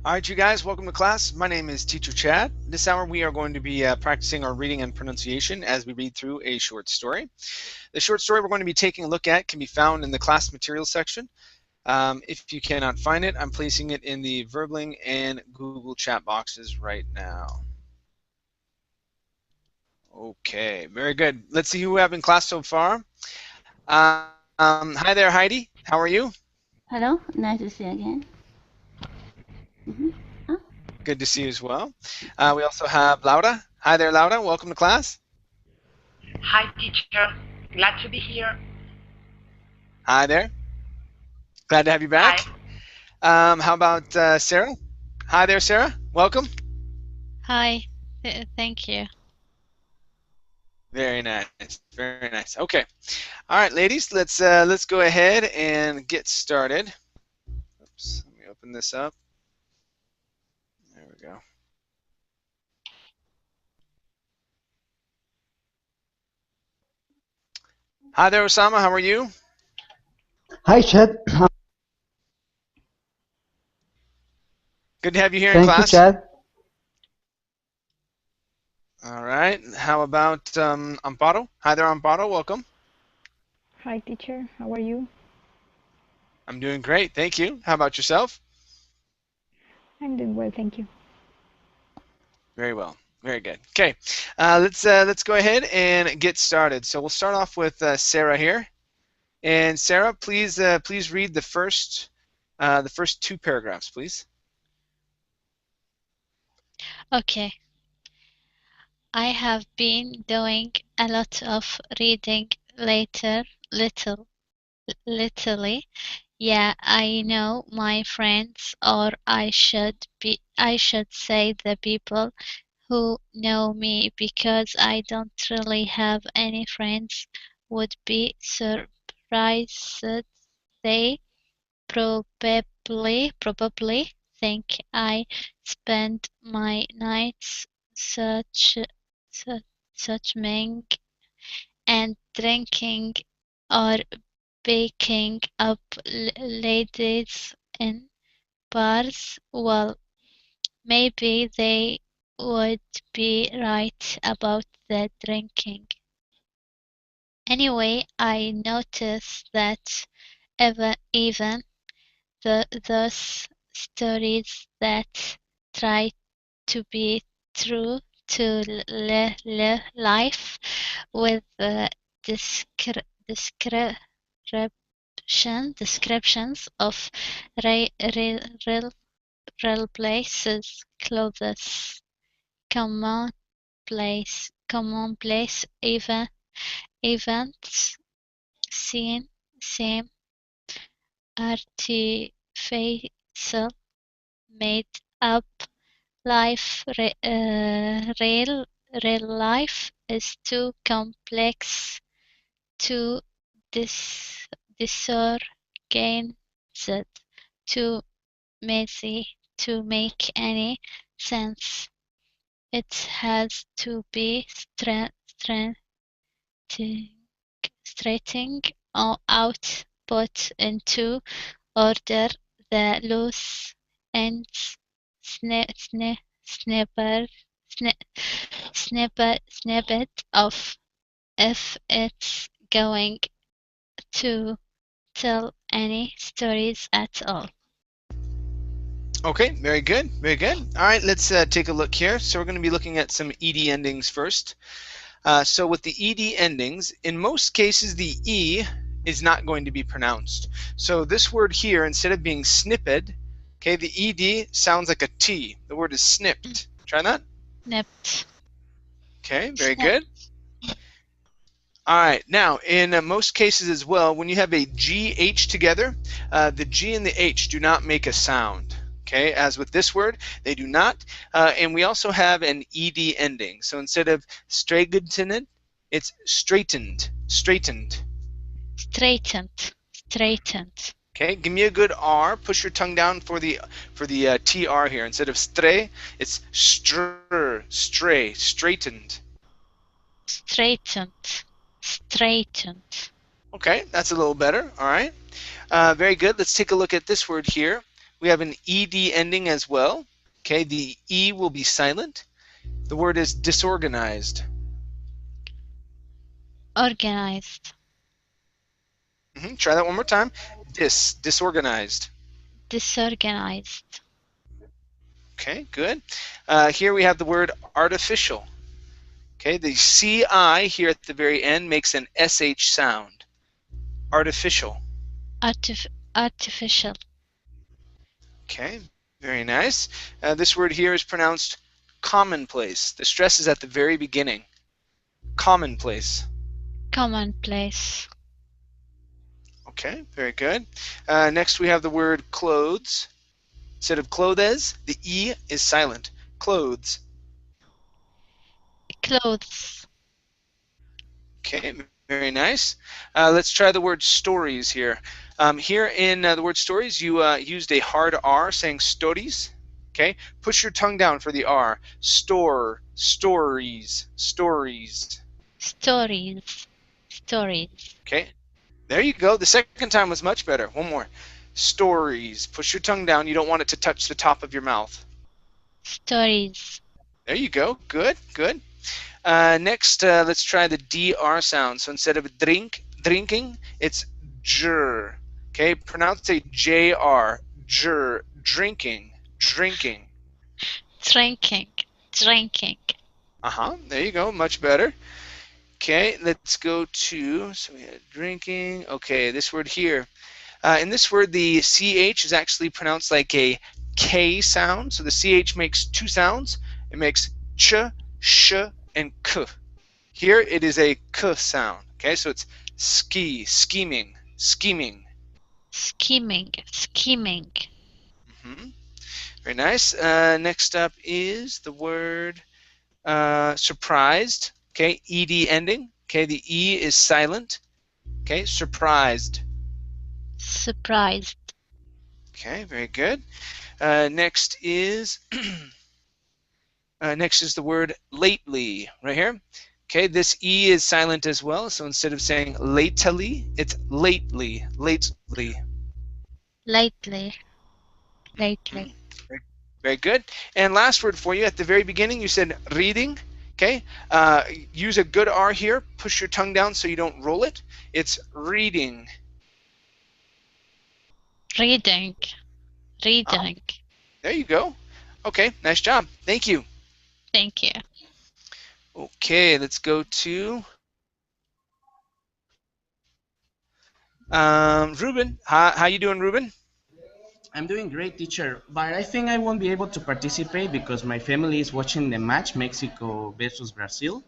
All right, you guys, welcome to class. My name is Teacher Chad. This hour we are going to be practicing our reading and pronunciation as we read through a short story. The short story we're going to be taking a look at can be found in the class materials section. If you cannot find it, I'm placing it in the Verbling and Google chat boxes right now. Okay, very good. Let's see who we have in class so far. Hi there, Heidi. How are you? Hello, nice to see you again. Good to see you as well. We also have Laura. Hi there, Laura. Welcome to class. Hi, teacher. Glad to be here. Hi there. Glad to have you back. Hi. How about Sarah? Hi there, Sarah. Welcome. Hi. Thank you. Very nice. Very nice. Okay. All right, ladies. Let's go ahead and get started. Oops. Let me open this up. There we go. Hi there, Osama. How are you? Hi, Chad. Good to have you here Thank in class. you, Chad. All right. How about Amparo? Hi there, Amparo. Welcome. Hi, teacher. How are you? I'm doing great. Thank you. How about yourself? I'm doing well, thank you. Very well. Very good. Okay. Let's go ahead and get started. So we'll start off with Sarah here. And Sarah, please read the first two paragraphs, please. Okay. I have been doing a lot of reading lately. Yeah, I know my friends, or I should say the people who know me, because I don't really have any friends, would be surprised. They probably think I spend my nights searching and drinking, or picking up ladies in bars. Well, maybe they would be right about the drinking. Anyway, I noticed that even those stories that try to be true to life, with descriptions of real places, clothes, commonplace events, seem artificial, made up. Real life is too complex, too disorganized, too messy to make any sense. It has to be straightened out, put into order. The loose ends snippet of, if it's going to tell any stories at all. Okay, very good, very good. All right, let's take a look here. So we're going to be looking at some ed endings first. So with the ed endings, in most cases the e is not going to be pronounced. So this word here, instead of being snippet, okay, the ed sounds like a t. The word is snipped. Try that. Snipped. Okay, very good. All right, now in most cases as well, when you have a GH together, the G and the H do not make a sound. Okay, as with this word, they do not. And we also have an ED ending. So instead of straightened, it's straightened. Straightened. Straightened. Straightened. Okay, give me a good R. Push your tongue down for the TR here. Instead of stray, it's stray, straightened. Straightened. Straightened. Okay, that's a little better. All right. Very good. Let's take a look at this word here. We have an ed ending as well. Okay, the E will be silent. The word is disorganized. Organized. Try that one more time. Disorganized. Disorganized. Okay, good. Here we have the word artificial. Okay, the CI here at the very end makes an SH sound. Artificial. Artificial. Okay, very nice. This word here is pronounced commonplace. The stress is at the very beginning. Commonplace. Commonplace. Okay, very good. Next we have the word clothes. Instead of clothes, the E is silent. Clothes. Clothes. Okay, very nice. Let's try the word stories here. Here in the word stories, you used a hard R saying stories. Okay, push your tongue down for the R. Store, stories, stories. Stories. Stories. Okay, there you go. The second time was much better. One more. Stories. Push your tongue down. You don't want it to touch the top of your mouth. Stories. There you go. Good, good. Next, let's try the DR sound. So instead of drinking, it's jr. Okay, pronounce a JR. Jr. Drinking. Drinking. Drinking. Drinking. There you go. Much better. Okay, let's go to, so we had drinking. Okay, this word here. In this word, the CH is actually pronounced like a K sound. So the CH makes two sounds. It makes ch, sh, and k. Here it is a k sound. Okay, so it's scheming, scheming. Scheming. Scheming. Very nice. Next up is the word surprised. Okay, ed ending. Okay, the E is silent. Okay, surprised. Surprised. Okay, very good. Next is the word lately, right here. Okay, this E is silent as well, so instead of saying lately, it's lately, lately. Lately. Lately. Very good. And last word for you, at the very beginning, you said reading. Okay, use a good R here. Push your tongue down so you don't roll it. It's reading. Reading. Reading. There you go. Okay, nice job. Thank you. Thank you. Okay, let's go to Ruben. How you doing, Ruben? I'm doing great, teacher, but I think I won't be able to participate because my family is watching the match, Mexico versus Brazil,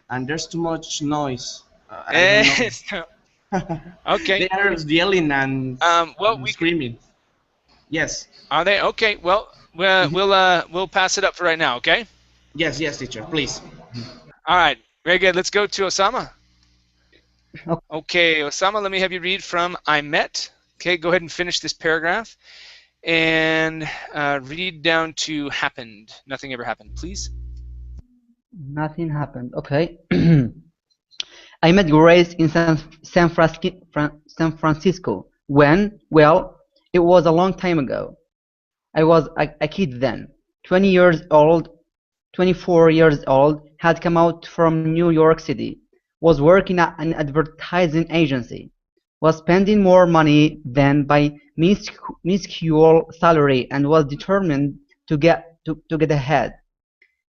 and there's too much noise. I don't know. Okay. They are yelling Well, and we can. screaming. Yes. Are they okay? Well, we'll pass it up for right now. Okay. Yes, yes, teacher, please. All right. Very good. Let's go to Osama. Okay. Okay, Osama. Let me have you read from I met. Okay. Go ahead and finish this paragraph, and read down to happened. Nothing ever happened, please. Nothing happened. Okay. I met Grace in San Francisco when, well, it was a long time ago. I was a kid then, 20 years old, 24 years old, had come out from New York City, was working at an advertising agency, was spending more money than my minuscule salary, and was determined to get ahead.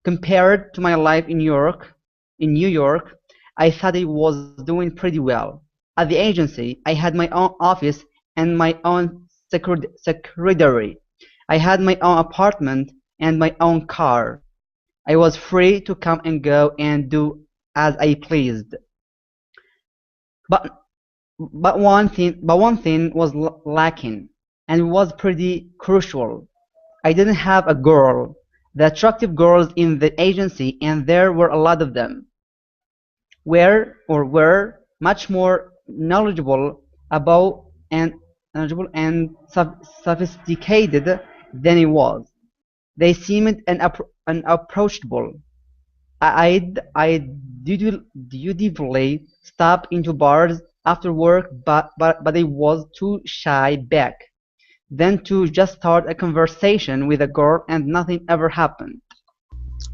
Compared to my life in New York, I thought I was doing pretty well. At the agency, I had my own office and my own secretary. I had my own apartment and my own car. I was free to come and go and do as I pleased. But one thing was lacking, and it was pretty crucial. I didn't have a girl. The attractive girls in the agency, and there were a lot of them, were much more about knowledgeable and sophisticated than I was. They seemed unapproachable. I'd dutifully stop into bars after work, but I was too shy back Then to just start a conversation with a girl and nothing ever happened.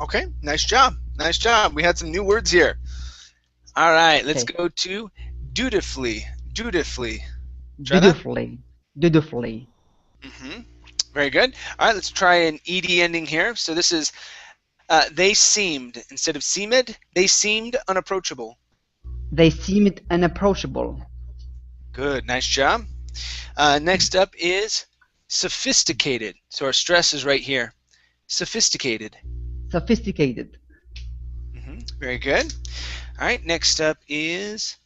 Okay, nice job. Nice job. We had some new words here. All right, let's Okay. go to dutifully. Dutifully. Try that. Dutifully. Dutifully. Mm-hmm. Very good. All right, let's try an ed ending here. So this is they seemed, instead of seemed, they seemed unapproachable. They seemed unapproachable. Good, nice job. Next up is sophisticated. So our stress is right here. Sophisticated. Sophisticated. Very good. All right, next up is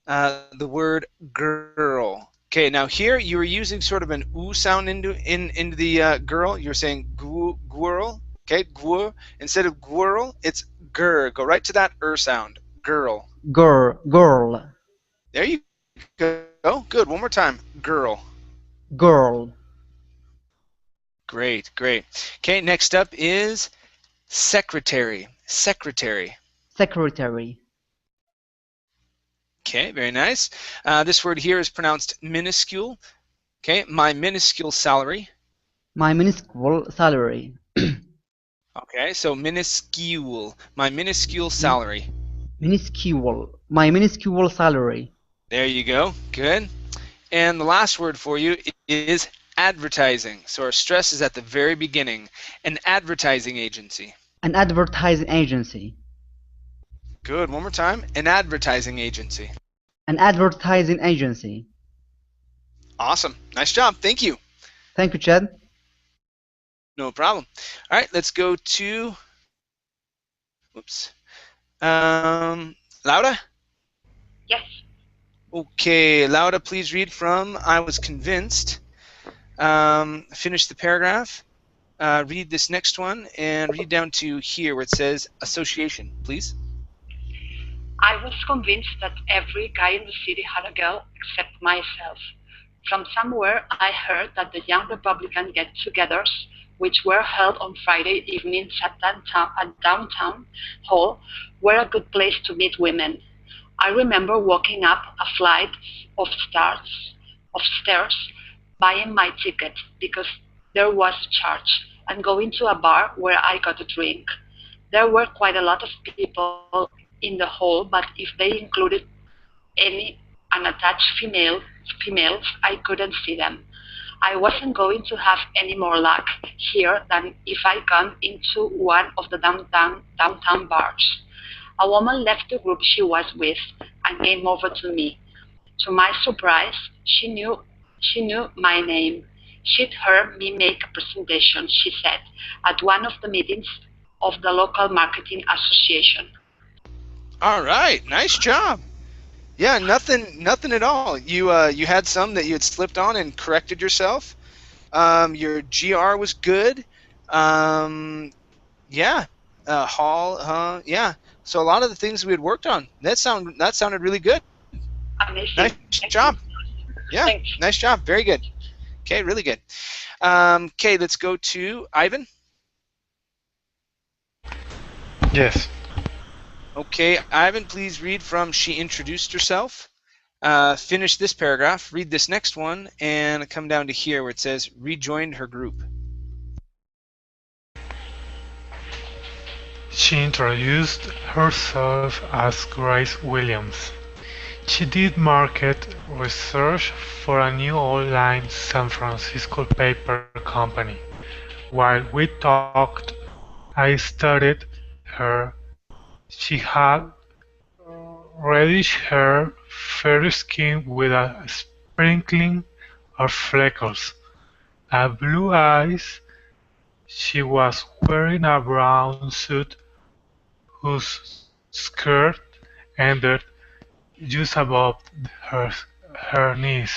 the word girl. Okay, now here you were using sort of an oo sound into the girl. You're saying gwirl. Okay, gwir. Instead of gwirl, it's gur. Go right to that sound. Girl. Girl. There you go. Good. One more time. Girl. Girl. Great, great. Okay, next up is secretary. Secretary. Secretary. Okay, very nice. This word here is pronounced minuscule. Okay, my minuscule salary. My minuscule salary. Okay, so minuscule. My minuscule salary. Minuscule. My minuscule salary. There you go. Good. And the last word for you is advertising. So our stress is at the very beginning. An advertising agency. An advertising agency. Good. One more time. An advertising agency. An advertising agency. Awesome. Nice job. Thank you. Thank you, Chad. No problem. All right, let's go to, whoops, Laura? Yes. Okay, Laura, please read from I was convinced. Finish the paragraph. Read this next one and read down to here where it says association, please. I was convinced that every guy in the city had a girl except myself. From somewhere I heard that the young Republican get-togethers, which were held on Friday evenings at downtown hall, were a good place to meet women. I remember walking up a flight of stairs, buying my ticket because there was a charge, and going to a bar where I got a drink. There were quite a lot of people in the hall, but if they included any unattached females, I couldn't see them. I wasn't going to have any more luck here than if I gone into one of the downtown bars. A woman left the group she was with and came over to me. To my surprise, she knew my name. She'd heard me make a presentation, she said, at one of the meetings of the local marketing association. All right, nice job. Yeah, nothing at all. You had some that you had slipped on and corrected yourself. Your GR was good. Yeah, hall, yeah. So a lot of the things we had worked on, that sounded really good. Amazing. Nice job. Yeah, Thanks. nice job. Very good. Okay, really good. Okay, let's go to Ivan. Yes. Okay, Ivan, please read from she introduced herself. Finish this paragraph, read this next one, and come down to here where it says rejoined her group. She introduced herself as Grace Williams. She did market research for a new online San Francisco paper company. While we talked, I studied her. She had reddish hair, fair skin with a sprinkling of freckles, and blue eyes. She was wearing a brown suit whose skirt ended just above her knees.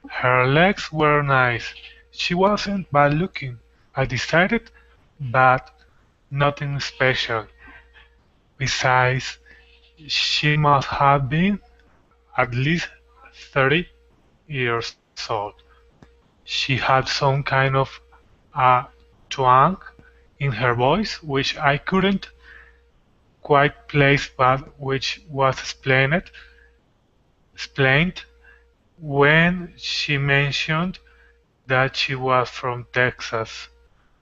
Her legs were nice. She wasn't bad looking, I decided, but nothing special. Besides, she must have been at least 30 years old. She had some kind of a twang in her voice which I couldn't quite place but which was explained when she mentioned that she was from Texas.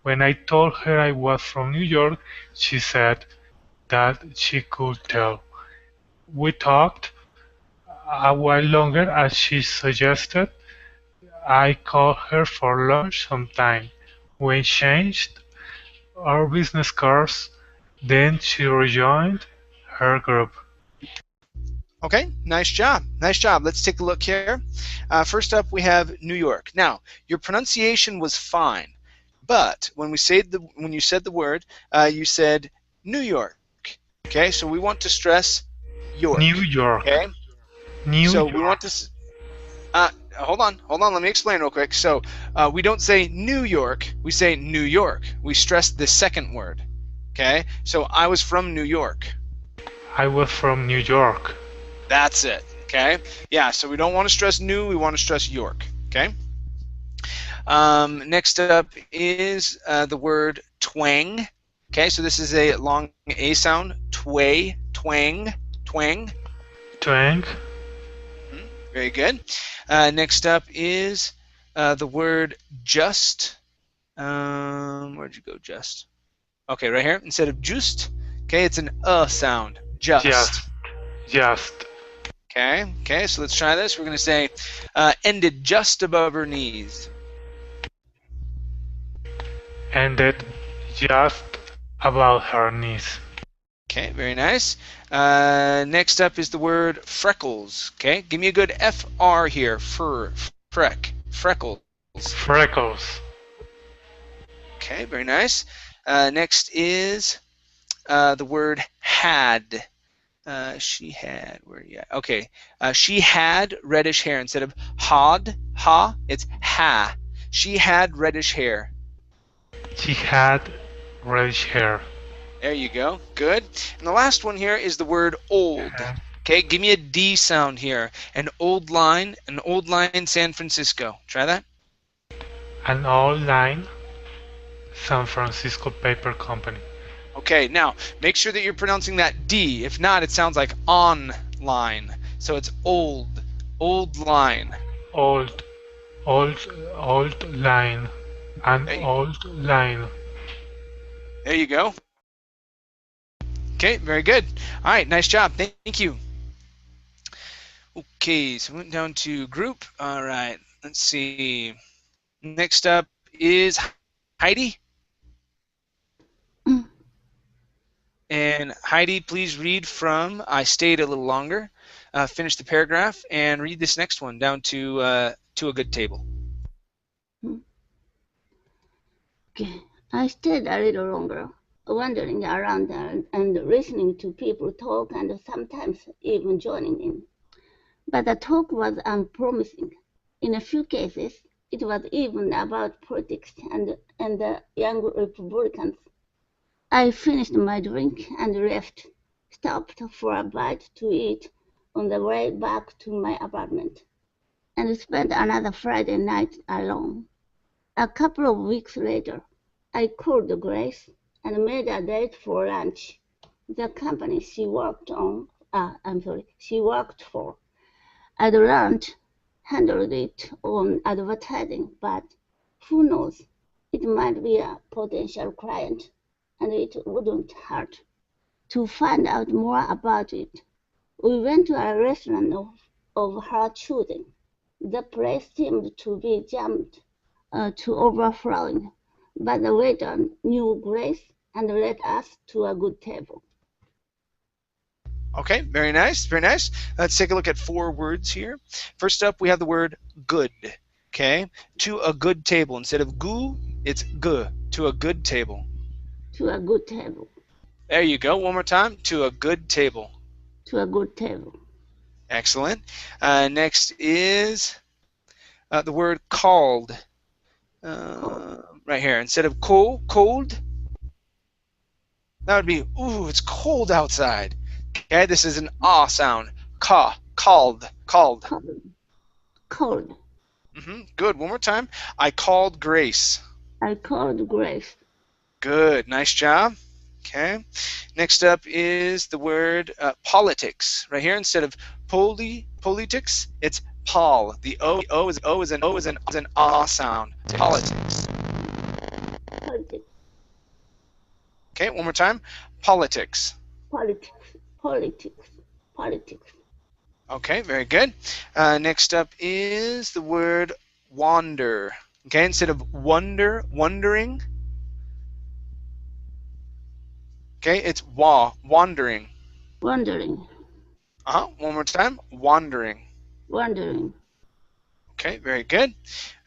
When I told her I was from New York, she said that she could tell. We talked a while longer as she suggested I call her for lunch sometime. We changed our business cards, then she rejoined her group. Okay, nice job. Nice job. Let's take a look here. First up, we have New York. Now, your pronunciation was fine, but when you said the word, you said New York. Okay, so we want to stress York. New York. Okay, New so York. we want to. Hold on. Let me explain real quick. So we don't say New York. We say New York. We stress the second word. Okay, so I was from New York. I was from New York. That's it. Okay. Yeah. So we don't want to stress new. We want to stress York. Okay. Next up is the word twang. Okay. So this is a long A sound. Twang. Twang. Twang. Very good. Next up is the word just. Where'd you go? Just. Okay, right here. Instead of just. Okay, it's an sound. Just. Okay, so let's try this. We're going to say ended just above her knees. Ended just above her knees. Okay, very nice. Next up is the word freckles. Okay, give me a good FR here. Freckles. Freckles. Okay, very nice. Next is the word had. She had, where are you at? Okay, she had reddish hair. Instead of it's ha. She had reddish hair. She had reddish hair. There you go, good. And the last one here is the word old. Okay, give me a D sound here. An old line San Francisco. Try that. An old line San Francisco Paper Company. Okay, now make sure that you're pronouncing that D. If not, it sounds like online. So it's old line. Old line. An old line. There you go. Okay, very good. All right, nice job. Thank you. Okay, so we went down to group. All right, let's see. Next up is Heidi. And Heidi, please read from I Stayed a Little Longer. Finish the paragraph and read this next one down to a good table. Okay. I stayed a little longer, wandering around and listening to people talk and sometimes even joining in. But the talk was unpromising. In a few cases, it was even about politics and the young Republicans. I finished my drink and left, stopped for a bite to eat on the way back to my apartment, and spent another Friday night alone. A couple of weeks later, I called Grace and made a date for lunch. The company she worked for, I'd learned, handled it on advertising, but who knows, it might be a potential client, and it wouldn't hurt to find out more about it. We went to a restaurant of her choosing. The place seemed to be jammed to overflowing, but the waiter knew Grace and led us to a good table. Okay, very nice, very nice. Let's take a look at 4 words here. First up, we have the word good. Okay, to a good table. Instead of goo, it's gu. To a good table. To a good table. There you go. One more time. To a good table. To a good table. Excellent. Next is the word called. Right here. Instead of cold, that would be, ooh, it's cold outside. Okay, this is an ah sound. Called. Cold. Good. One more time. I called Grace. I called Grace. Good. Nice job. Okay. Next up is the word politics. Right here, instead of politics, it's Pol. The O is an ah sound. Politics. Politics. Okay, one more time. Politics. Politics. Politics. Politics. Okay, very good. Next up is the word wander. Okay, instead of wondering. Okay, it's wandering. Wondering. One more time. Wandering. Wondering. Okay, very good.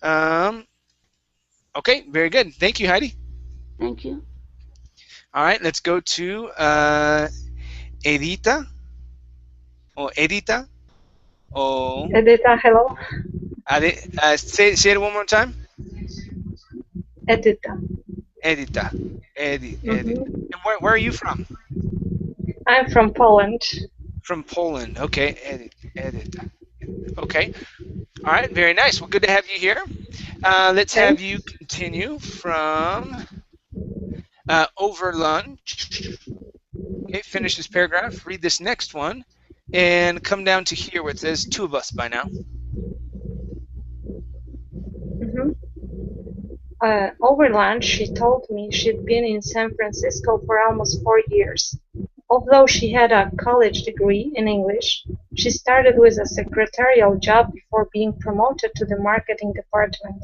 Okay, very good. Thank you, Heidi. Thank you. All right, let's go to Edita. Or Edita. Oh. Edita, hello. Say it one more time. Edita. Edita. Edita. And where are you from? I'm from Poland. From Poland. Okay, Edita. Okay. All right, very nice. Well, good to have you here. Let's have you continue from over lunch. Okay, finish this paragraph, read this next one, and come down to here where it says two of us by now. Over lunch, she told me she'd been in San Francisco for almost 4 years. Although she had a college degree in English, she started with a secretarial job before being promoted to the marketing department.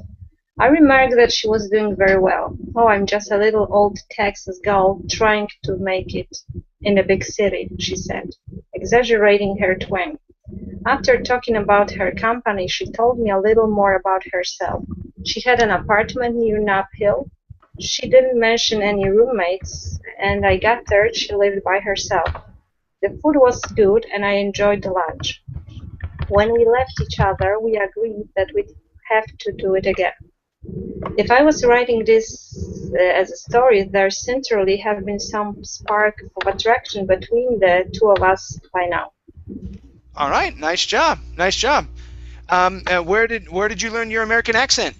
I remarked that she was doing very well. Oh, I'm just a little old Texas girl trying to make it in a big city, she said, exaggerating her twang. After talking about her company, she told me a little more about herself. She had an apartment near Nob Hill. She didn't mention any roommates, and I gathered she lived by herself. The food was good, and I enjoyed the lunch. When we left each other, we agreed that we'd have to do it again. If I was writing this as a story, there certainly have been some spark of attraction between the two of us by now. All right, nice job, nice job. Where did you learn your American accent?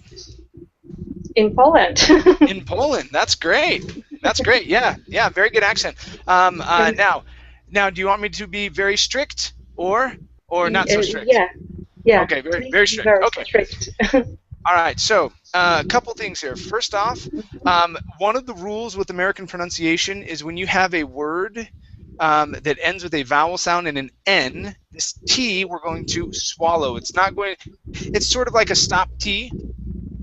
In Poland. In Poland, that's great. That's great. Yeah, very good accent. Now, do you want me to be very strict or not so strict? Yeah. Okay, very strict. Very okay. Strict. All right, so a couple things here. First off, one of the rules with American pronunciation is when you have a word that ends with a vowel sound and an N, this T we're going to swallow. It's sort of like a stop T,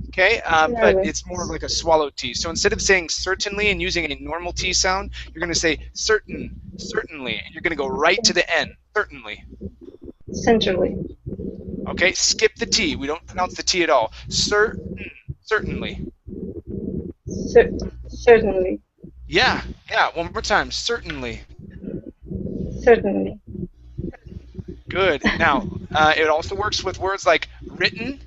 okay? But it's more like a swallow T. So instead of saying certainly and using a normal T sound, you're going to say certainly, and you're going to go right to the N, certainly. Certainly. Okay, skip the T. We don't pronounce the T at all. Certainly. Certainly. Yeah, one more time. Certainly. Certainly. Good. Now, it also works with words like written.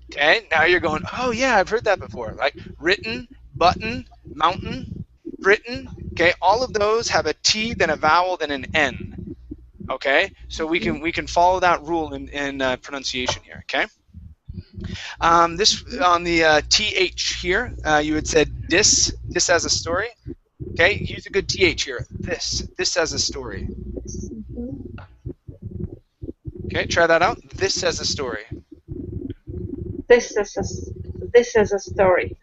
Okay, now you're going, oh yeah, I've heard that before. Like written, button, mountain, Britain. Okay, all of those have a T, then a vowel, then an N. Okay, so we can follow that rule in pronunciation here. Okay. This on the TH here, you had said this as a story. Okay, use a good TH here. This as a story. Okay, try that out. This as a story. This is a story.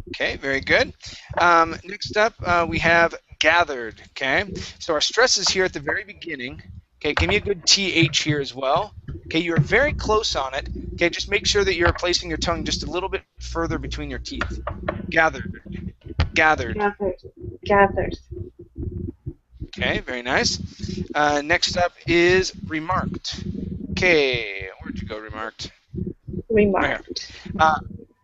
Okay, very good. Next up, we have gathered. Okay, so our stress is here at the very beginning. Okay, give me a good TH here as well. Okay, you're very close on it. Okay, just make sure that you're placing your tongue just a little bit further between your teeth. Gathered. Okay, very nice. Next up is remarked. Okay, where'd you go, remarked? Remarked.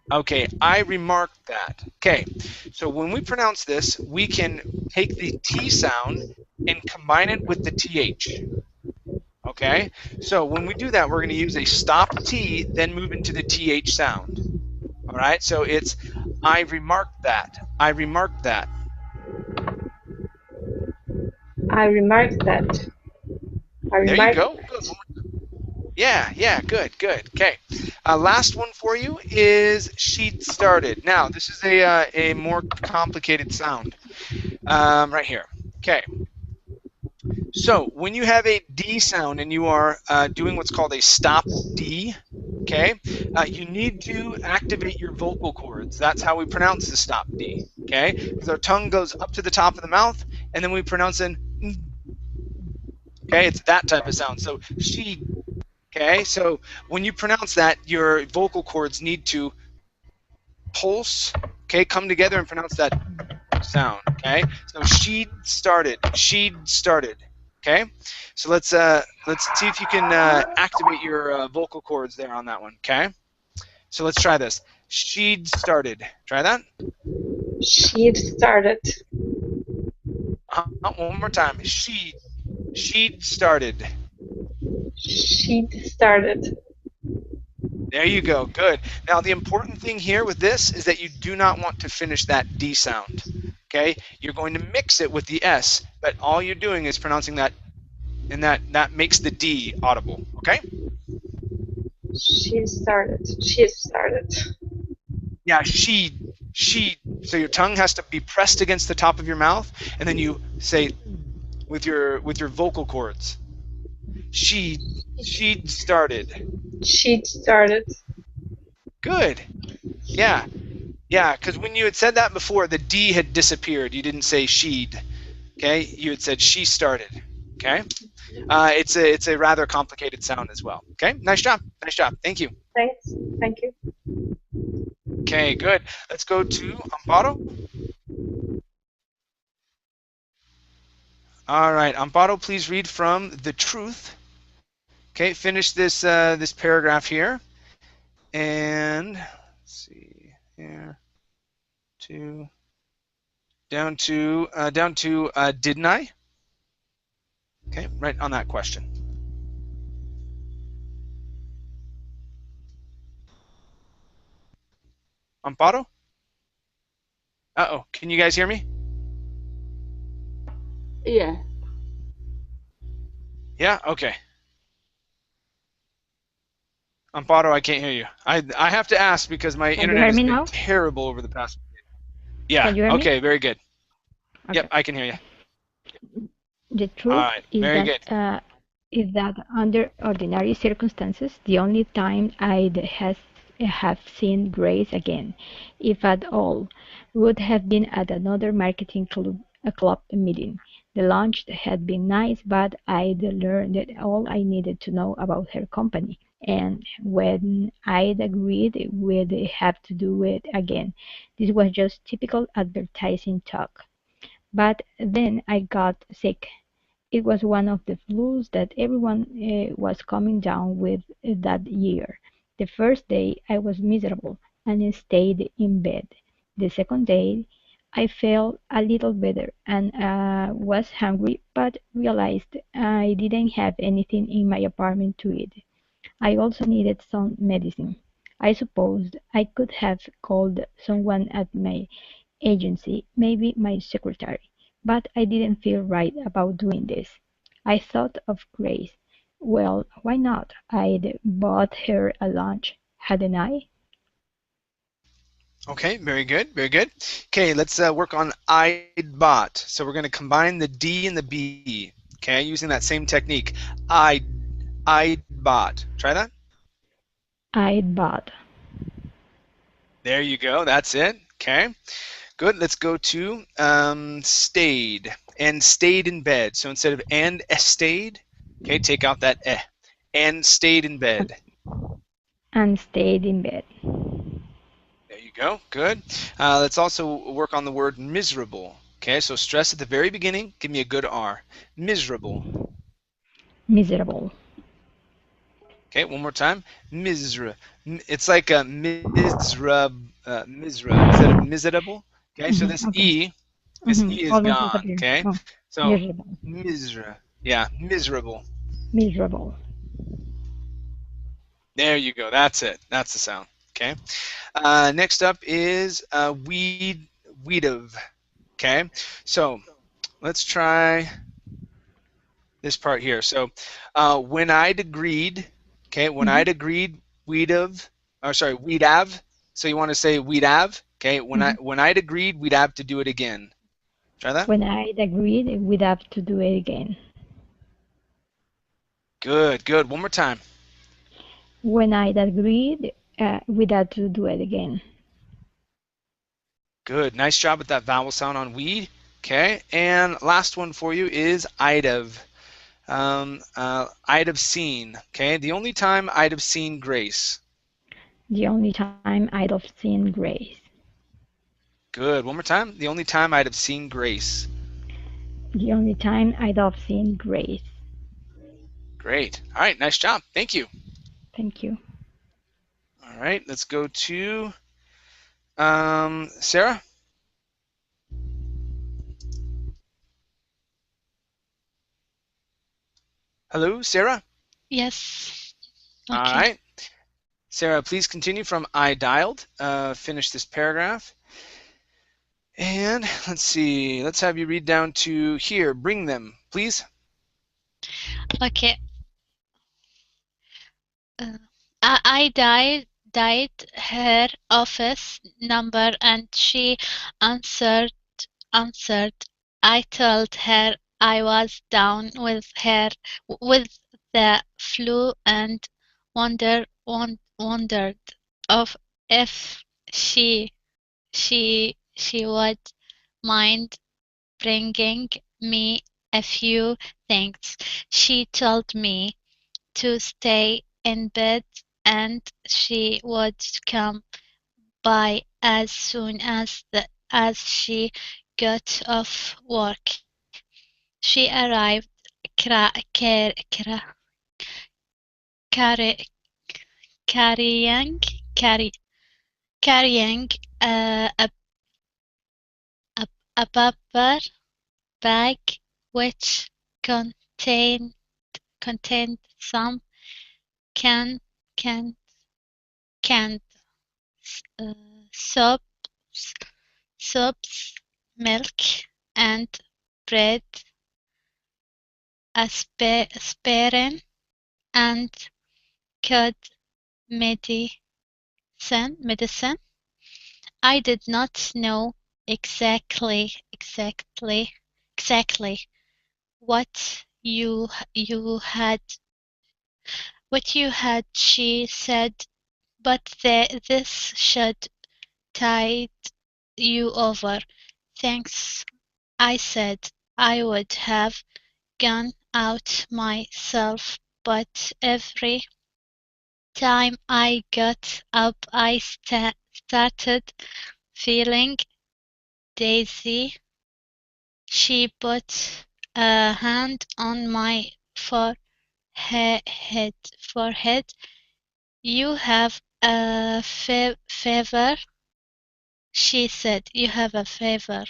Okay, I remarked that. Okay, so when we pronounce this, we can take the T sound and combine it with the TH. Okay, so when we do that, we're going to use a stop T, then move into the TH sound. All right, so it's I remarked that. I remarked that. I remarked that. There you go. Good. Yeah, good. Okay, last one for you is she started. Now, this is a more complicated sound right here. Okay, So when you have a D sound and you are doing what's called a stop D, okay, you need to activate your vocal cords. That's how we pronounce the stop D, okay, because our tongue goes up to the top of the mouth and then we pronounce an okay, it's that type of sound. So she, okay, so when you pronounce that, your vocal cords need to pulse, okay, come together and pronounce that sound, okay? So she started, okay? So let's see if you can activate your vocal cords there on that one, okay? So let's try this. She'd started. Try that. She'd started. One more time. She'd started. She'd started. There you go. Good. Now the important thing here with this is that you do not want to finish that D sound. Okay? You're going to mix it with the S, but all you're doing is pronouncing that, and that makes the D audible. Okay? She started. She started. Yeah, she. So your tongue has to be pressed against the top of your mouth, and then you say with your vocal cords. She'd started. She'd started. Good. Yeah. Yeah, because when you had said that before, the D had disappeared. You didn't say she'd. Okay? You had said she started. Okay? It's a rather complicated sound as well. Okay? Nice job. Nice job. Thank you. Thanks. Thank you. Okay, good. Let's go to Amparo. All right, Amparo, please read from The Truth. Okay, finish this this paragraph here, and let's see here, down to didn't I? Okay, right on that question. Amparo? Uh-oh, can you guys hear me? Yeah. Yeah, okay. Amparo, I can't hear you. I have to ask because my internet has been terrible over the past. Yeah. Can you hear Okay. me? Very good. Okay. Yep, I can hear you. The truth All right. Very good. Is that under ordinary circumstances, the only time I'd have seen Grace again, if at all, would have been at another marketing club meeting. The lunch had been nice, but I'd learned all I needed to know about her company, and when I'd agreed we'd have to do it again, this was just typical advertising talk. But then I got sick. It was one of the flus that everyone was coming down with that year. The first day I was miserable and stayed in bed. The second day I felt a little better and was hungry, but realized I didn't have anything in my apartment to eat. I also needed some medicine. I supposed I could have called someone at my agency, maybe my secretary, but I didn't feel right about doing this. I thought of Grace. Well, why not? I'd bought her a lunch, hadn't I? Okay, very good, very good. Okay, let's work on I'd bought. So we're going to combine the D and the B. Okay, using that same technique. I'd bought. Try that. I'd bought. There you go. That's it. Okay, good. Let's go to stayed and stayed in bed. So instead of and stayed, okay, take out that and stayed in bed. And stayed in bed. There you go. Good. Let's also work on the word miserable. Okay, so stress at the very beginning. Give me a good R. Miserable. Miserable. Okay, one more time. It's like a misra instead of miserable. Okay, so this Okay. this E is Almost gone. disappeared. Okay, Oh, so miserable. yeah, miserable. Miserable. There you go. That's it. That's the sound. Okay. Next up is weed of. Okay. So let's try this part here. So when I'd agreed, okay, when I'd agreed, we'd have. So you want to say we'd have. Okay. When I'd agreed, we'd have to do it again. Try that. When I'd agreed, we'd have to do it again. Good, good. One more time. When I'd agreed with that to do it again. Good. Nice job with that vowel sound on weed. Okay. And last one for you is I'd have. I'd have seen. Okay. The only time I'd have seen Grace. The only time I'd have seen Grace. Good. One more time. The only time I'd have seen Grace. The only time I'd have seen Grace. Great. All right. Nice job. Thank you. Thank you. All right. Let's go to Sarah. Hello, Sarah. Yes. All Okay. right. Sarah, please continue from I dialed. Finish this paragraph. And let's see. Let's have you read down to here. Bring them, please. Okay. I died her office number and she answered answered. I told her I was down with her with the flu and wondered of if she would mind bringing me a few things. She told me to stay in bed and she would come by as soon as she got off work. She arrived carry, carrying carry, carrying a, a paper bag which contained some can can canned uh, soups, soups, milk, and bread, aspirin, and cold medicine. I did not know exactly what you had, she said, but this should tide you over. Thanks, I said. I would have gone out myself, but every time I got up I started feeling dizzy. She put a hand on my forehead. You have a fever, she said. You have a fever.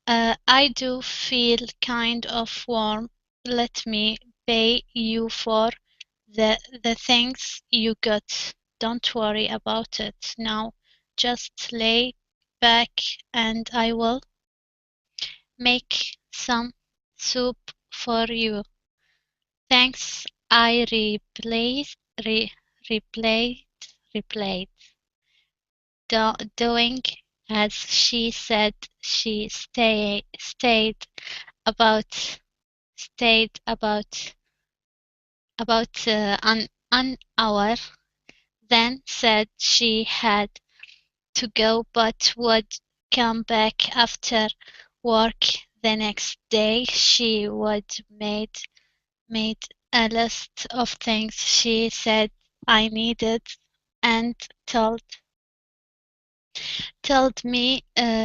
I do feel kind of warm. Let me pay you for the things you got. Don't worry about it now. Just lay back and I will make some soup for you. Thanks, I replayed, replayed, doing as she said. She about stayed about an hour, then said she had to go but would come back after work the next day. She would made a list of things she said I needed and told me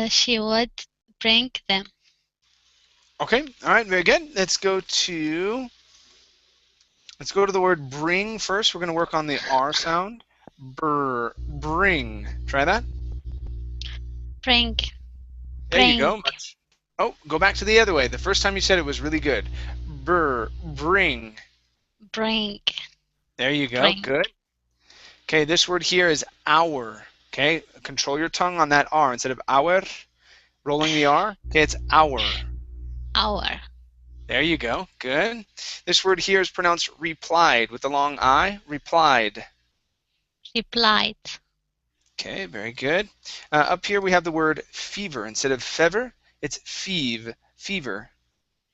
she would bring them. Okay. All right. Very good. Let's go to the word bring first. We're going to work on the R sound. Bring. Try that. Bring. There you Bring. go. Oh, go back to the other way. The first time you said it was really good. Bring. Bring. There you go. Bring. Good. Okay, this word here is hour. Okay, control your tongue on that R. Instead of hour, rolling the R. Okay, it's hour. Hour. There you go. Good. This word here is pronounced replied with the long I. Replied. Replied. Okay, very good. Up here we have the word fever. Instead of fever, it's fever.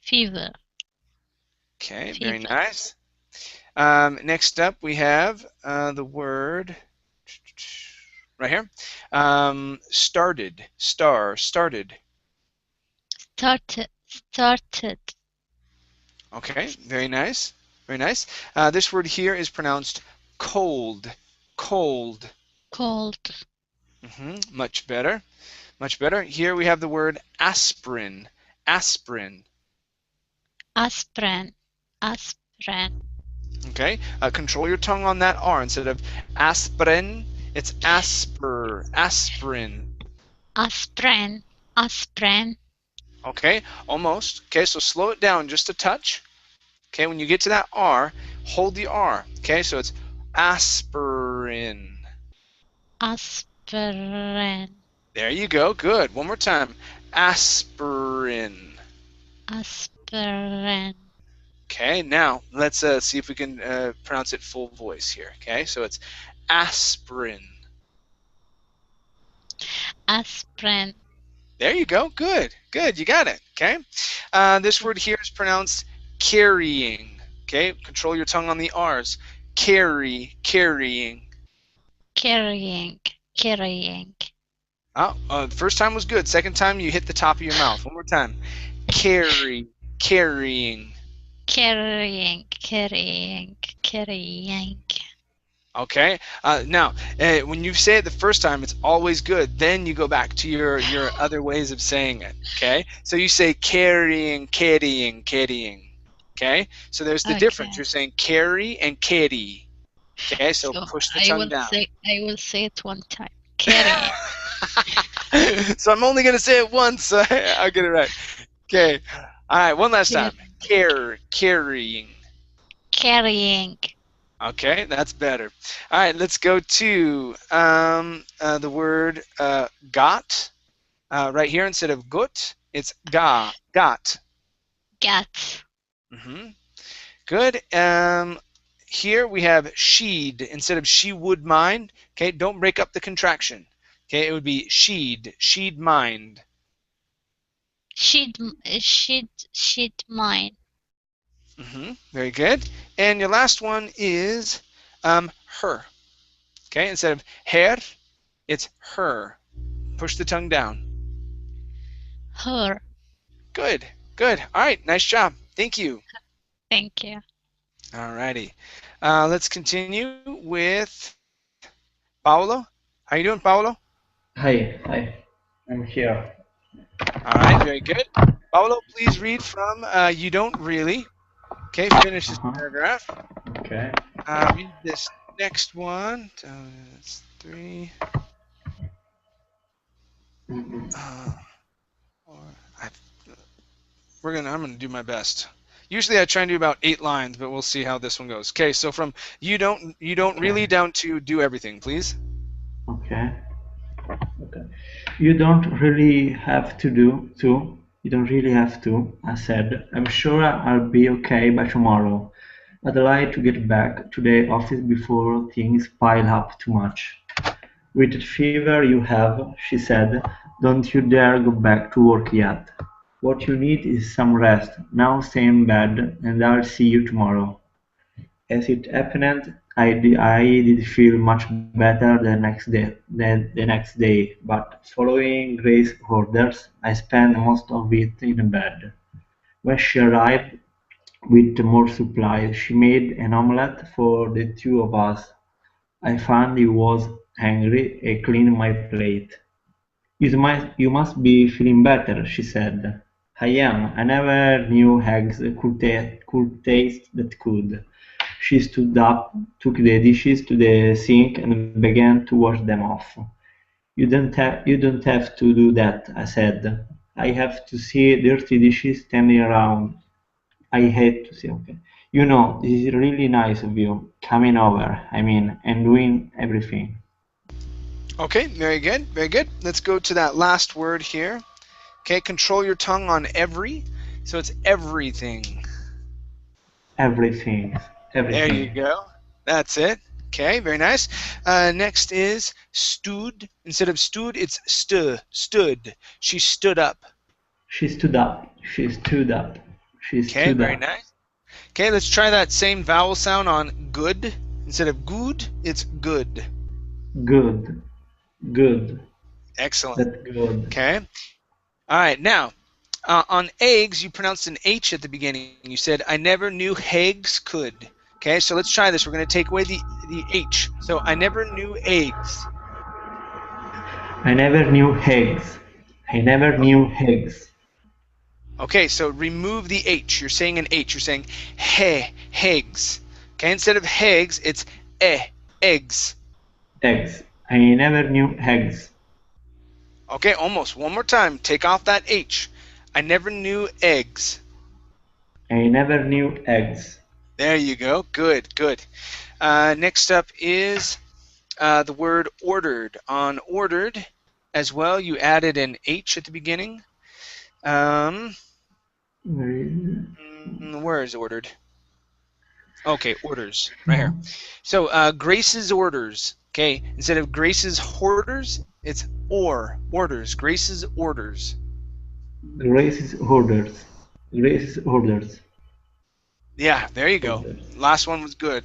Fever. Okay, very Fever. nice. Next up, we have the word right here. Started. Started. Started. Okay, very nice. Very nice. This word here is pronounced cold. Cold. Cold. Much better. Much better. Here we have the word aspirin. Aspirin. Aspirin. Aspirin. Okay. Control your tongue on that R. Instead of aspirin, it's aspirin. Aspirin. Aspirin. Okay, almost. Okay, so slow it down just a touch. Okay, when you get to that R, hold the R. Okay, so it's aspirin. Aspirin. There you go. Good. One more time. Aspirin. Aspirin. Okay, now let's see if we can pronounce it full voice here. Okay, so it's aspirin. Aspirin. There you go. Good. Good. You got it. Okay. This word here is pronounced carrying. Okay. Control your tongue on the R's. Carry. Carrying. Carrying. Carrying. Oh, the first time was good. Second time you hit the top of your mouth. One more time. Carry. Carrying. Carrying. Carrying. Carrying. Okay. Now, when you say it the first time, it's always good. Then you go back to your other ways of saying it. Okay. So you say carrying, carrying, carrying. Okay. So there's the difference. You're saying carry and carry. Okay. So push the tongue down. I will say it one time. Carrying. So I'm only gonna say it once. So I'll get it right. Okay. All right. One last time. Carrying. Carrying. Okay, that's better. All right, let's go to the word got. Right here, instead of gut, it's got. Got. Good. Here we have she'd instead of she would mind. Okay, don't break up the contraction. Okay, it would be she'd mind. She'd mind. Very good. And your last one is her. Okay, instead of her, it's her. Push the tongue down. Her. Good, good. All right, nice job. Thank you. Thank you. All righty. Let's continue with Paolo. How you doing, Paolo? Hi, I'm here. All right, very good. Paolo, please read from You Don't Really. Okay, finish this paragraph. Okay. Read this next one. That's 3. I'm gonna do my best. Usually I try and do about 8 lines, but we'll see how this one goes. Okay, so from you don't really down to do everything, please. Okay. You don't really have to You don't really have to, I said. I'm sure I'll be okay by tomorrow. I'd like to get back to the office before things pile up too much. With that fever you have, she said, don't you dare go back to work yet. What you need is some rest. Now stay in bed, and I'll see you tomorrow. As it happened, I did feel much better the next day, but following Grace's orders, I spent most of it in bed. When she arrived with more supplies, she made an omelette for the two of us. I found he was hungry and cleaned my plate. You must be feeling better, she said. I am. I never knew eggs could taste that good. She stood up, took the dishes to the sink, and began to wash them off. You don't have to do that, I said. I have to see dirty dishes standing around. I hate to see. Okay. You know, this is really nice of you coming over, and doing everything. Okay, very good, very good. Let's go to that last word here. Okay, control your tongue on every. So it's everything. Everything. There you go. That's it. Okay, very nice. Next is stood. Instead of stood, it's stood. She stood up. She stood up. She stood up. She stood Okay, very up. nice. Okay, let's try that same vowel sound on good. Instead of good, it's good. Good. Good. Excellent. That's good. Okay. All right. Now, on eggs, you pronounced an H at the beginning. You said, I never knew hags could. Okay, so let's try this. We're going to take away the H. So, I never knew eggs. I never knew eggs. I never knew eggs. Okay, so remove the H. You're saying an H. You're saying hags. Okay, instead of hags, it's eggs. Eggs. I never knew eggs. Okay, almost. One more time. Take off that H. I never knew eggs. I never knew eggs. There you go. Good, good. Next up is the word ordered. On ordered as well, you added an H at the beginning. Where is ordered? Okay, orders. Right here. So Grace's orders. Okay, instead of Grace's hoarders, it's orders. Grace's orders. Grace's orders. Grace's orders. Yeah, there you go. Last one was good.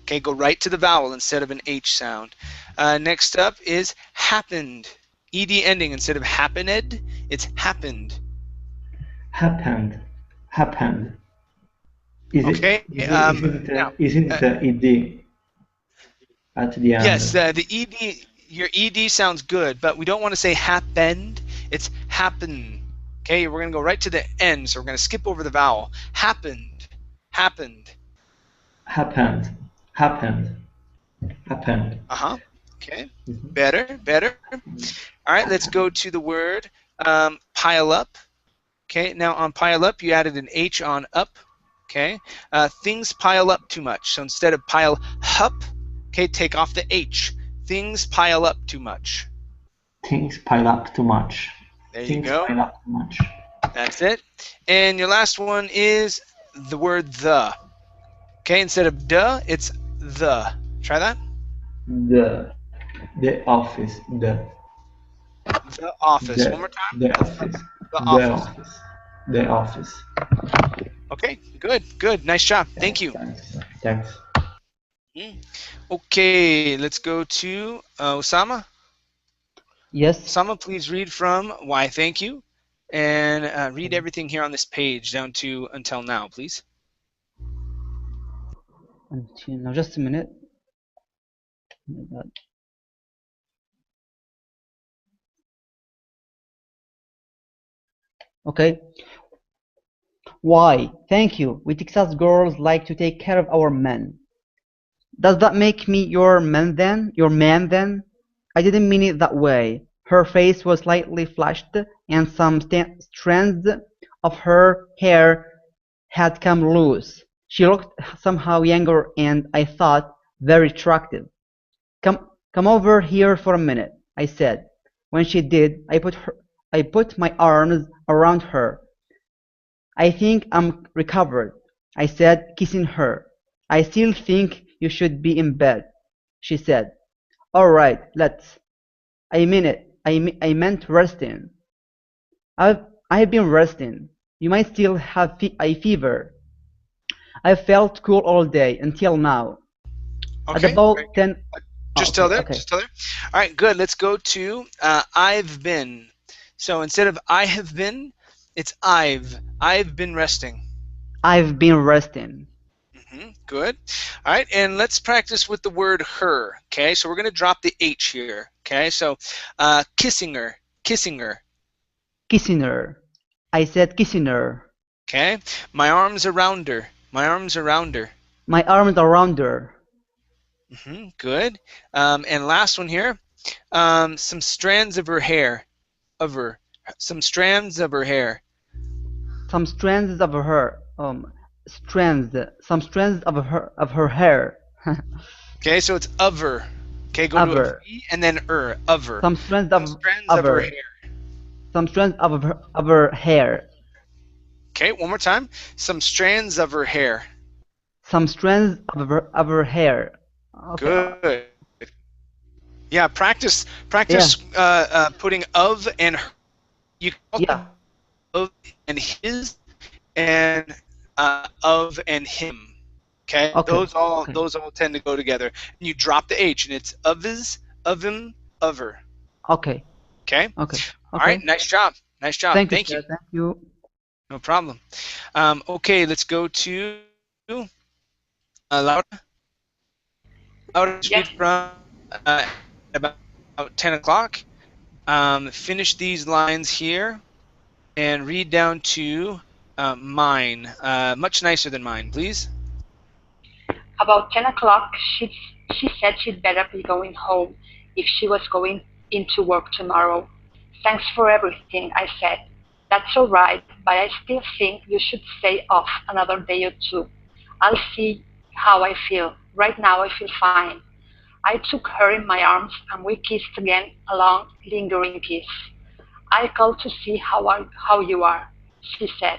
Okay, go right to the vowel instead of an H sound. Next up is happened. ED ending instead of happened, it's happened. Happened. Happened. Isn't it ed at the end? Yes, the ed. Your ed sounds good, but we don't want to say happened. It's happen. Okay, we're gonna go right to the end, so we're gonna skip over the vowel. Happened. Happened. Happened. Happened. Happened. Okay. Better. All right, let's go to the word pile up. Okay, now on pile up, you added an H on up. Okay, things pile up too much. So instead of pile up, okay, take off the H. Things pile up too much. Things pile up too much. There you go. Pile up too much. That's it. And your last one is the word the. Okay, instead of duh, it's the. Try that. The office. The office. One more time. The office. The office. The office. Okay, good. Nice job. Thank you. Thanks. Okay, let's go to Osama. Yes. Osama, please read from Why Thank You, and read everything here on this page down to until now, please. Until now, just a minute. Okay. Why? Thank you. We Texas girls like to take care of our men. Does that make me your man then? Your man then? I didn't mean it that way. Her face was slightly flushed, and some strands of her hair had come loose. She looked somehow younger and, I thought, very attractive. Come over here for a minute, I said. When she did, I put my arms around her. I think I'm recovered, I said, kissing her. I still think you should be in bed, she said. All right, let's. I mean it. I meant resting. I've been resting. You might still have a fever. I felt cool all day until now. Okay. At about 10. Just tell there. Okay. Just tell there. All right, good. Let's go to I've been. So instead of I have been, it's I've been resting. I've been resting. Good. All right, and let's practice with the word her. Okay, so we're going to drop the H here. Okay, so kissing her. Kissing her. Kissing her. I said kissing her. Okay, my arms around her. My arms around her. My arms around her. Good. And last one here. Some strands of her hair. Some strands of her hair. Some strands of her. Some strands of her hair. Okay, so it's of her. Okay, go to a V and then of her. Some strands of her hair. Some strands of her hair. Okay, one more time. Some strands of her hair. Some strands of her hair. Okay. Good. Yeah, practice putting of and her. You can of and his and of, and him. Okay, Okay. Okay. those all tend to go together. And you drop the H, and it's of his, of him, of her. Okay. Okay. Okay. All right. Okay. Nice job. Nice job. Thank you, Thank you. sir. Thank you. No problem. Okay, let's go to Laura. Laura, Yes. read from about 10 o'clock. Finish these lines here and read down to mine. Much nicer than mine, please. About 10 o'clock, she said she'd better be going home if she was going into work tomorrow. Thanks for everything, I said. That's all right, but I still think you should stay off another day or two. I'll see how I feel. Right now, I feel fine. I took her in my arms and we kissed again, a long, lingering kiss. I called to see how you are, she said.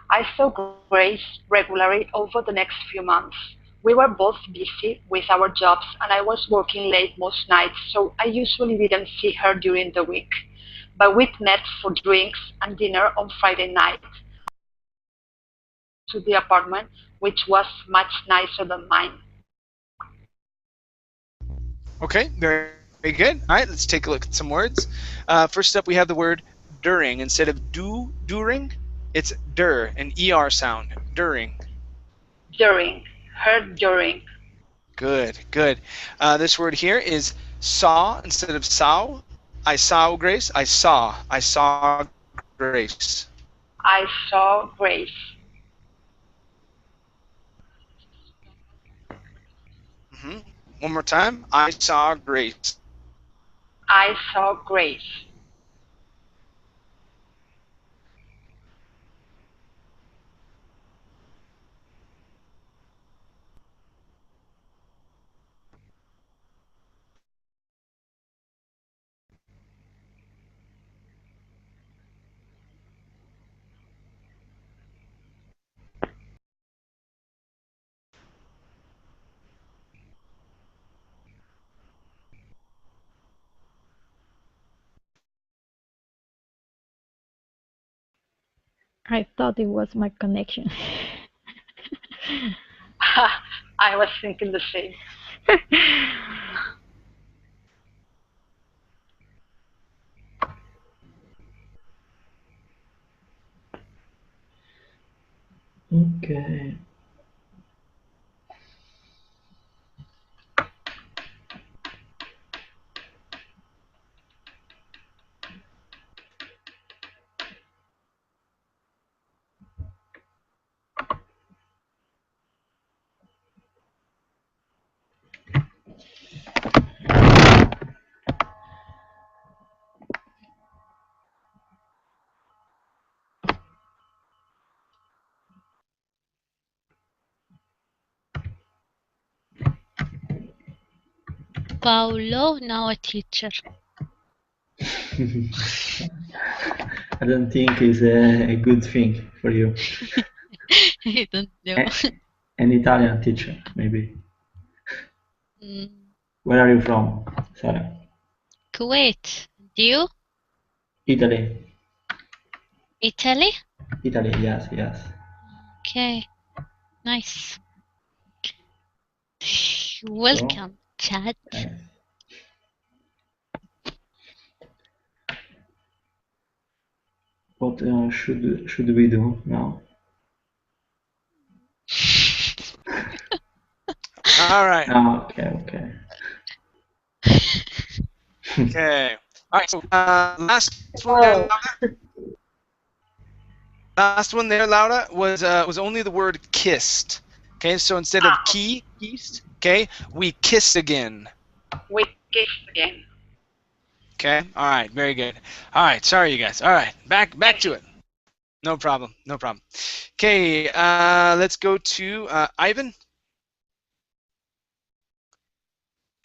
I saw Grace regularly over the next few months. We were both busy with our jobs and I was working late most nights, so I usually didn't see her during the week. But we'd met for drinks and dinner on Friday night. To the apartment, which was much nicer than mine. Okay, very good. All right, let's take a look at some words. First up, we have the word during. Instead of during, it's dur, an ER sound. During. During, her during. Good, good. This word here is saw instead of saw. I saw Grace. I saw Grace. I saw Grace. One more time. I saw Grace. I saw Grace. I thought it was my connection. I was thinking the same. Okay. Paulo, now a teacher. I don't think it's a good thing for you. I don't know. An Italian teacher, maybe. Mm, Where are you from, Sarah? Kuwait. Do you? Italy. Italy? Italy, yes, yes. Okay, nice. So, Welcome, Chad. yes. What should we do now? All right. Ah, okay, okay. Okay. All right. So last one there, Oh, Laura. Last one there, Laura, was only the word kissed. Okay. So instead of Ah, kissed, okay, we kiss again. we kissed again. Okay. All right. Very good. All right. Sorry, you guys. All right. Back Thank to you. it. No problem. No problem. Okay. Let's go to Ivan.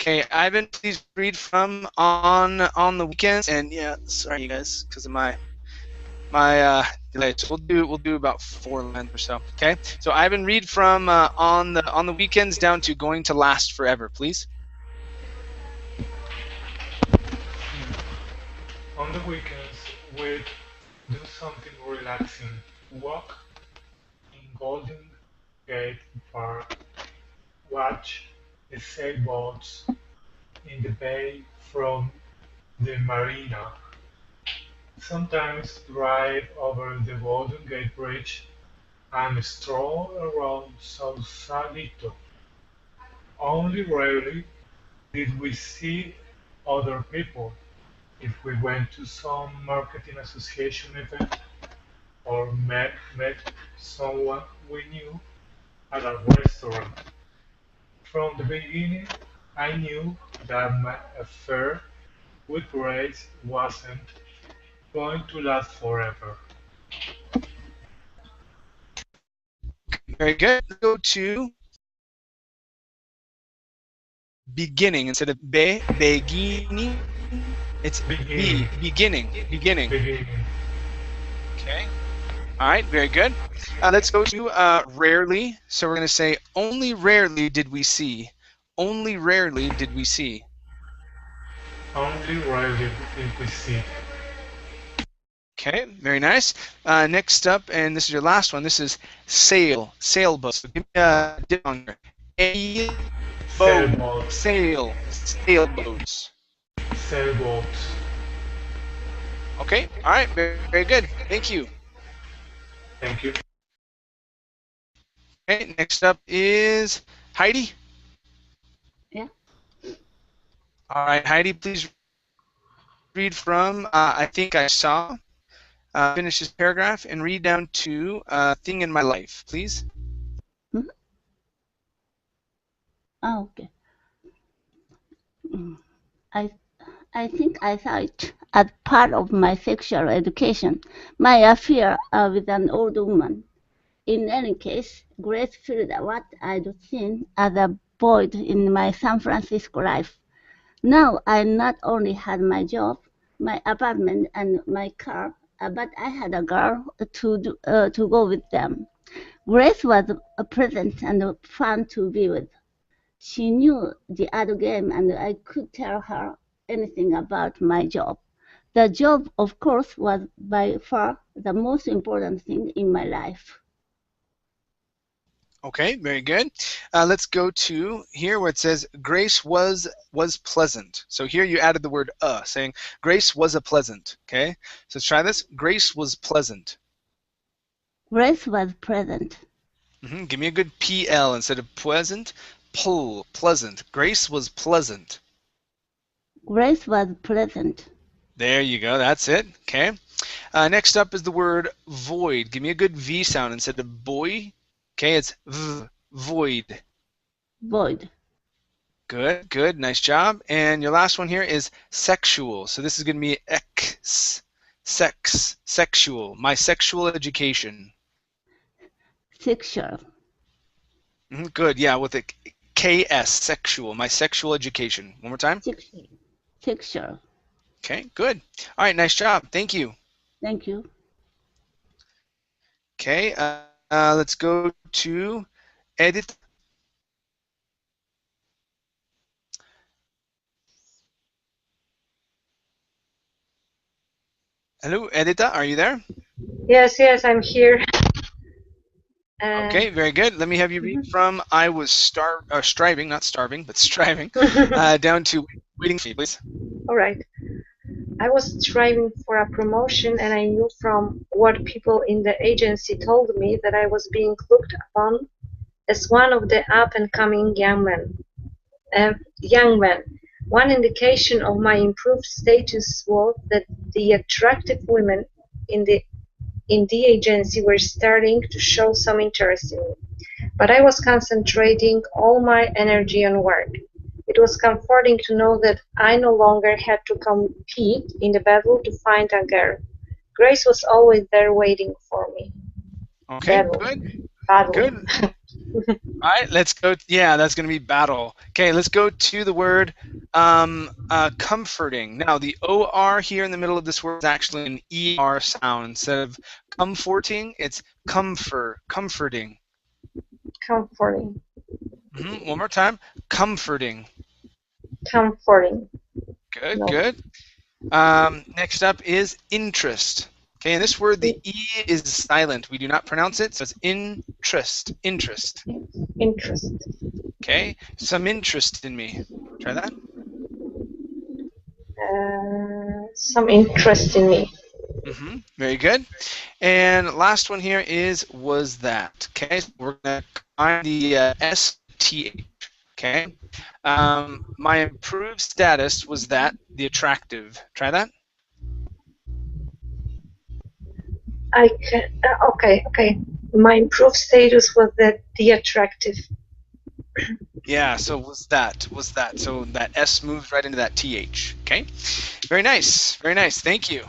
Okay, Ivan, please read from on the weekends. And yeah, sorry you guys, because of my delay. So we'll do about 4 lines or so. Okay. So Ivan, read from on the weekends down to going to last forever, please. On the weekends, we'd do something relaxing. Walk in Golden Gate Park, watch the sailboats in the bay from the marina, sometimes drive over the Golden Gate Bridge and stroll around Sausalito. Only rarely did we see other people. If we went to some marketing association event or met someone we knew at a restaurant. From the beginning, I knew that my affair with Grace wasn't going to last forever. Very good. Let's go to beginning instead of beginning. It's Beginning. beginning. Beginning. Okay. All right. Very good. Let's go to rarely. So we're going to say only rarely did we see. Only rarely did we see. Only rarely did we see. Okay, very nice. Next up, and this is your last one. This is sailboat. So give me a down here. A boat, Sailboats. sailboats. Sailboats. Okay, all right, very, very good. Thank you. Thank you. Okay, next up is Heidi. Yeah. All right, Heidi, please read from I think I saw. Finish this paragraph and read down to thing in my life, please. Hmm? Oh, okay. I think I saw it as part of my sexual education, my affair with an old woman. In any case, Grace filled what I'd seen as a void in my San Francisco life. Now I not only had my job, my apartment, and my car, but I had a girl to go with them. Grace was pleasant and fun to be with. She knew the other game, and I could tell her anything about my job. The job, of course, was by far the most important thing in my life. Okay, very good. Let's go to here where it says Grace was pleasant. So here you added the word saying Grace was a pleasant. Okay, so let's try this. Grace was pleasant. Grace was pleasant. Give me a good PL instead of pleasant. Pleasant. Grace was pleasant. Grace was pleasant. There you go. That's it. Okay. Next up is the word void. Give me a good V sound instead of boy. Okay, it's void. Void. Good, good, nice job. And your last one here is sexual. So this is going to be sexual. My sexual education. Sexual. Good, yeah, with a KS, sexual. My sexual education. One more time. Sexual. Okay, good. All right, nice job. Thank you. Thank you. Okay, let's go to edit. Hello, Edita, are you there? Yes, I'm here. Okay, very good. Let me have you read from I was striving, not starving, but striving, down to waiting for you, please. All right. I was striving for a promotion, and I knew from what people in the agency told me that I was being looked upon as one of the up-and-coming young men. One indication of my improved status was that the attractive women in the agency were starting to show some interest in me. But I was concentrating all my energy on work. It was comforting to know that I no longer had to compete in the battle to find a girl. Grace was always there waiting for me. Okay, Battle. Good. All right, let's go. Yeah, that's going to be battle. Okay, let's go to the word comforting. Now, the OR here in the middle of this word is actually an ER sound. Instead of comforting, it's comforting. Comforting. One more time. Comforting. Comforting. Good, good. Next up is interest. Okay, in this word, the E is silent. We do not pronounce it, so it's interest. Interest. Interest. Okay, some interest in me. Try that. Some interest in me. Very good. And last one here is was that. Okay, so we're going to combine the STH. Okay. My improved status was that the attractive. Try that. I can. Okay. My improved status was that the attractive. Yeah, so was that. So that S moves right into that TH. Okay. Very nice. Very nice. Thank you.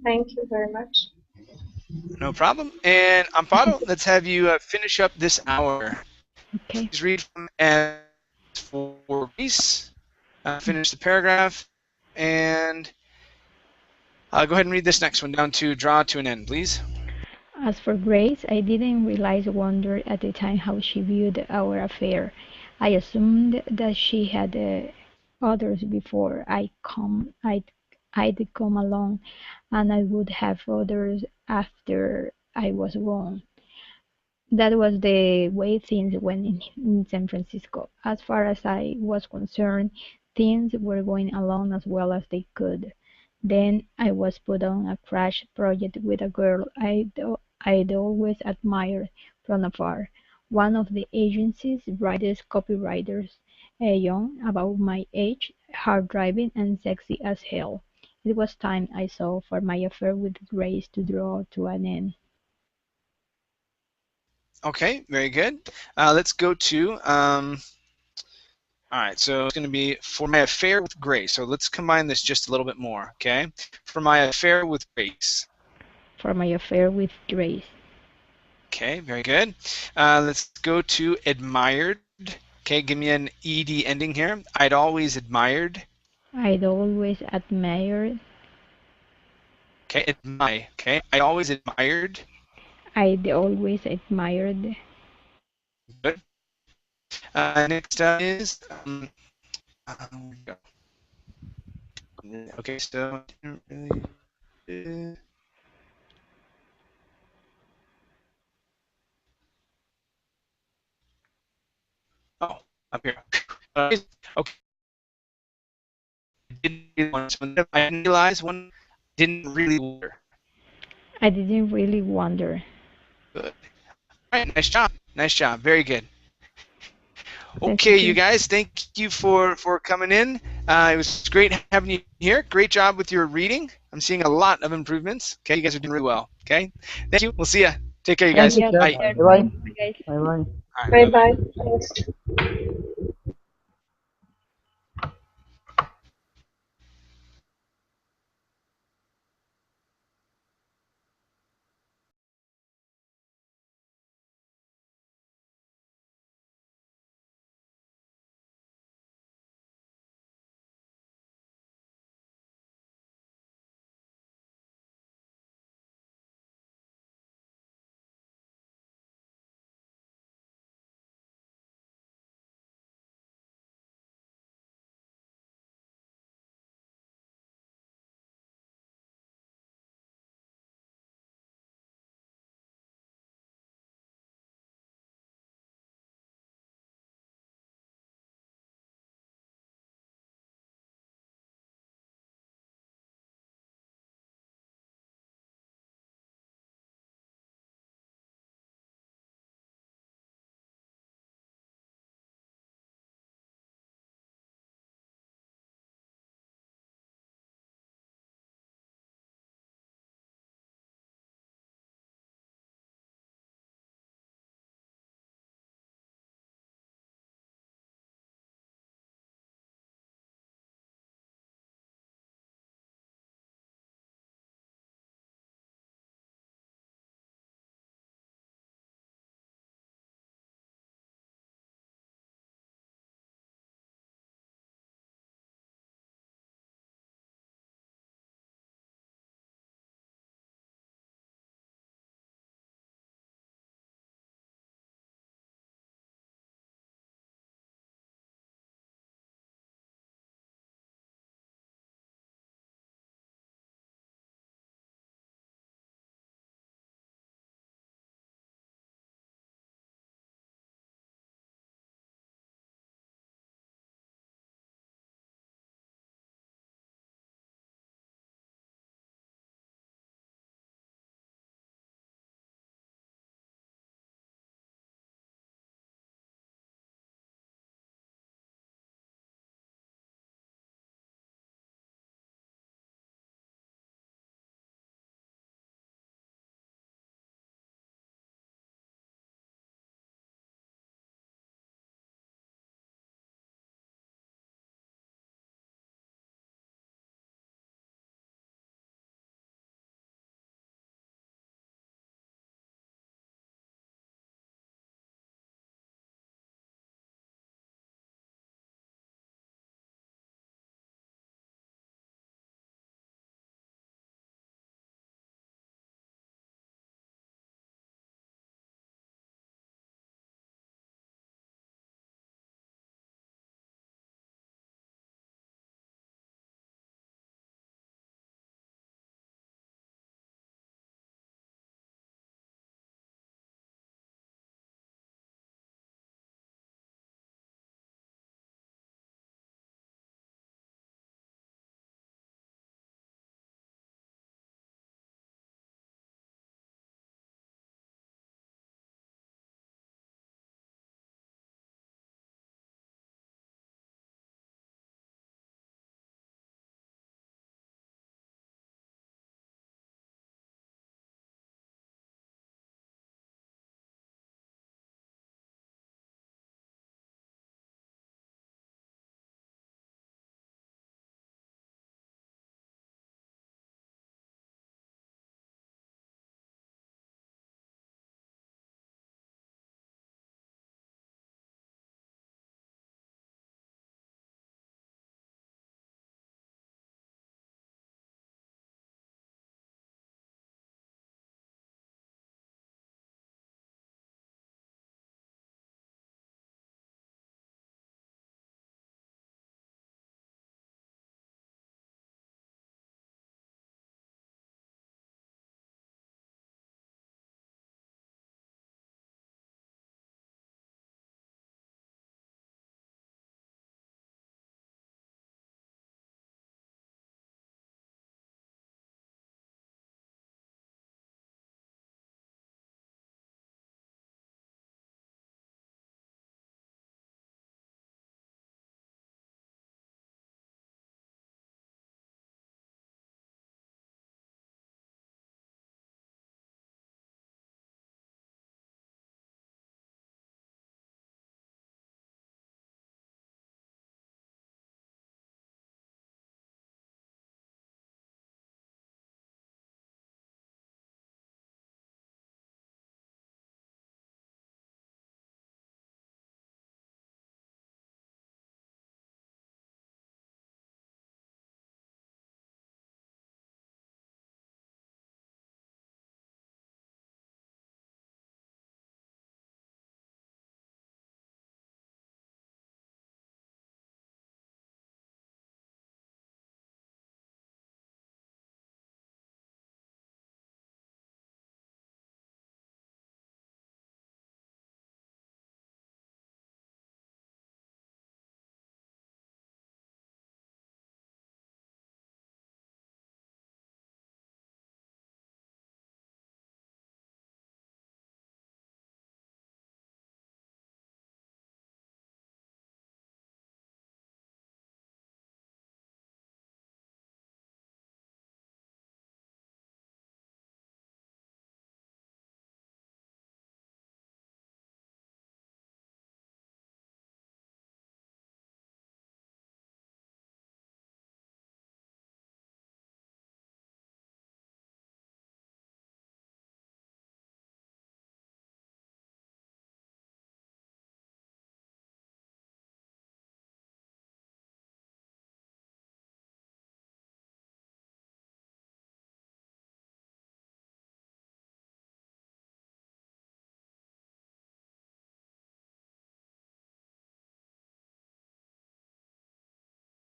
Thank you very much. No problem. And Amparo, let's have you finish up this hour. Okay. Please read from S for Greece. Finish the paragraph. And go ahead and read this next one down to draw to an end, please. As for Grace, I didn't realize wonder at the time how she viewed our affair. I assumed that she had others before I'd come along, and I would have others after I was gone. That was the way things went in San Francisco. As far as I was concerned, things were going along as well as they could. Then I was put on a crash project with a girl I'd always admired from afar, one of the agency's brightest copywriters, young, about my age, hard-driving, and sexy as hell. It was time, I saw, for my affair with Grace to draw to an end. Okay, very good. Let's go to, all right, so it's going to be for my affair with Grace. So let's combine this just a little bit more, okay? For my affair with Grace. For my affair with Grace. Okay, very good. Let's go to admired. Okay, give me an ED ending here. I'd always admired. I'd always admired. Okay, admire. Okay, I always admired. I'd always admired. Good. Next up is where'd we go? Okay, so I didn't really. Oh, up here. Okay. I didn't realize one. Didn't really wonder. I didn't really wonder. Good. All right, nice job. Nice job. Very good. Thank Okay, you. you guys, thank you for coming in. It was great having you here. Great job with your reading. I'm seeing a lot of improvements. Okay, you guys are doing really well. Okay, thank you. We'll see you. Take care, you guys. Thank you, Bye. Chef. Bye-bye. Bye-bye. All right, Bye bye. Thanks.